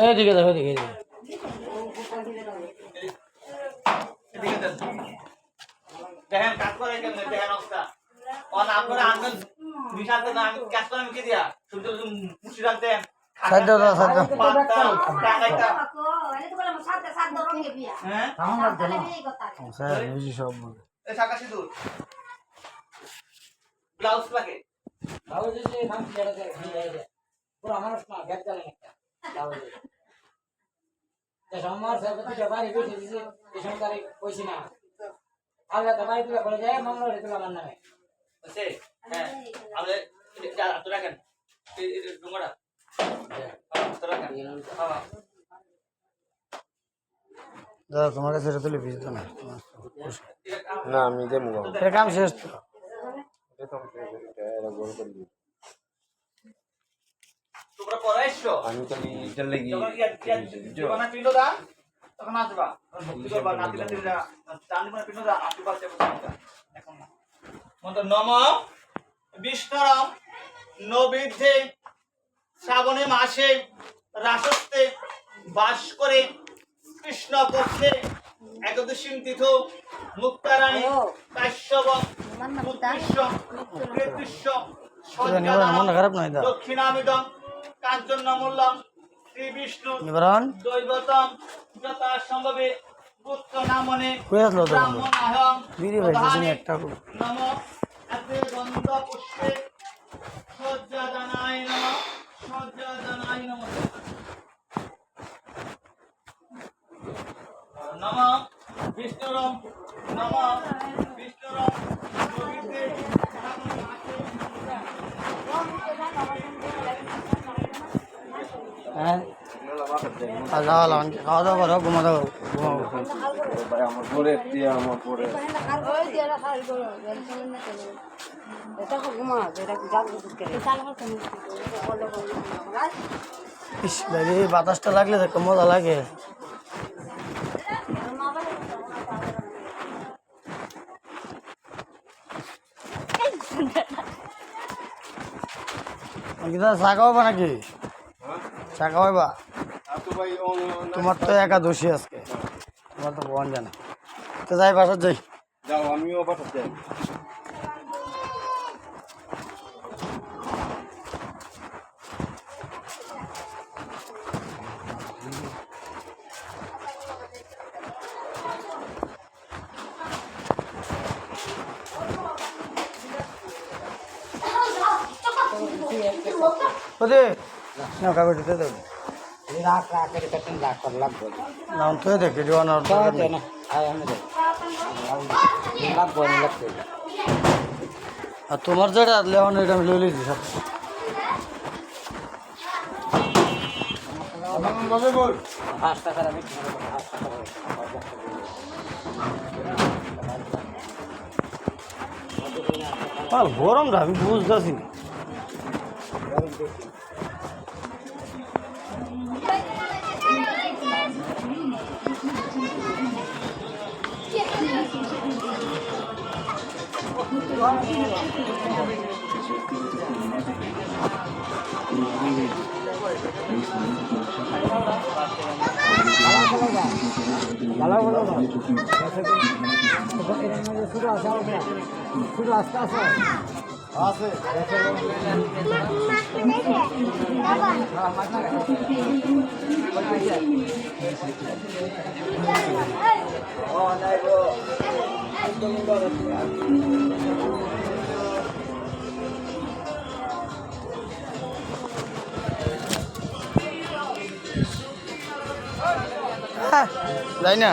এদিকে দেখো, এদিকে দেখেন কাজ করে কেন দেখেন অবস্থা অন আপনারা আনবেন বিশালতে না আমি কাজ করে আমি কি দিয়া শুধু মুশি রাখতেন সাইড দাও সাইড দাও হ্যাঁ কেমন লাগছে না স্যার বুঝি সব বলে এই শাকা সিঁদুর ব্লাউজ লাগে ব্লাউজ যে কাম করে দেয় পুরো আমার না গ্যাপ চলে একটা ব্লাউজ সোমবার সরস্বতী বাড়ি বসে দিছে এই সোমবারে কইছি না আগে তো বাড়ি তুলে বলে যায় মঙ্গলবারে তুলে আমার নামে আছে হ্যাঁ আমাদের যা তো রাখেন এই ডুঙ্গড়া হ্যাঁ তো রাখেন হ্যাঁ দাদা তোমার কাছে তুলে ভিজ তো না না আমি দেবো এর কাম শেষ তো তোমরা পড়াইছো আমি খালি এটা লাগি যখন পিন্ড দা তখন আসবা ভক্তি করবা নাতিলা দিলা চাঁদি মানে পিন্ড দা আসবা এখন না মন্ত্র নম বিষ্ণুরাম নবীর্ধে শ্রাবণে মাসে রাসস্তে বাস করে কৃষ্ণ পক্ষে একাদশী তিথ মুক্তারাণী কাশ্যপ মুক্তিস্য কৃতিস্য মন খারাপ নয় দা দক্ষিণামিদম কাঞ্চনমূল্যম শ্রী বিষ্ণু নিবারণ দৈবতম যথা সম্ভবে পুত্র নামনে কই আসলো তো ব্রাহ্মণ আহং বিড়ি ভাইছি একটা নম এতে গন্ধ পুষ্পে সজ্জাদানায় নম সজ্জাদানায় নম নম বিষ্ণুরম নম বিষ্ণুরম নবীতে হ্যাঁ খাওয়া দাওয়া করো ঘুমা দাও ঘুমাবো ভাই আমার পরে দিয়ে আমার পরে ইস ভাই বাতাসটা লাগলে তো মজা লাগে চা খাওয়াবা নাকি চা খাওয়াবা তোমার তো একাদশী আজকে তোমার তো বোন জানা তো যাই বাসার যাই যাও আমিও পাঠাতে ওদে না কাগজ দিতে দেবে রাখ রাখ করে কাটেন রাখ কর লাগবে নাম তো দেখে দিওয়ান আর তো না আয় আমি দে লাগবে না লাগবে আর তোমার যেটা লেওয়ান এটা আমি লইলি সব হাসটা করে আমি আর গরমটা আমি বুঝতেছি না শুধু আস্তে আস্তে আছে যাই না